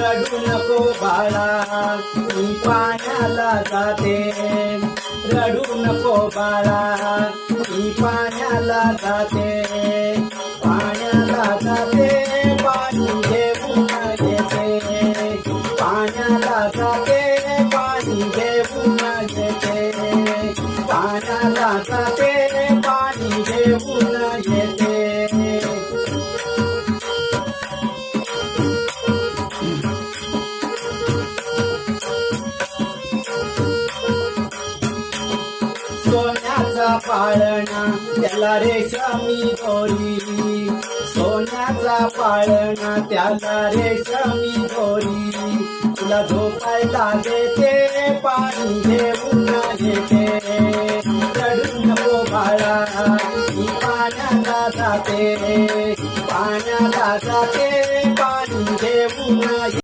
रडू नको बाळा मी पाण्याला जाते रडू नको बाळा मी पाण्याला जाते पाण्याला जाते पाणी घेऊन येते पाण्याला जाते पाणी घेऊन येते पाण्याला जाते पाणी घेऊन येते सोन्याचा पाळणा त्याला रेशमी दोरी सोन्याचा पाळणा त्याला रेशमी दोरी तुला झोपायला देते पाणी घेऊन येते रडू नको बाळा मी पाण्याला जाते पाण्याला जाते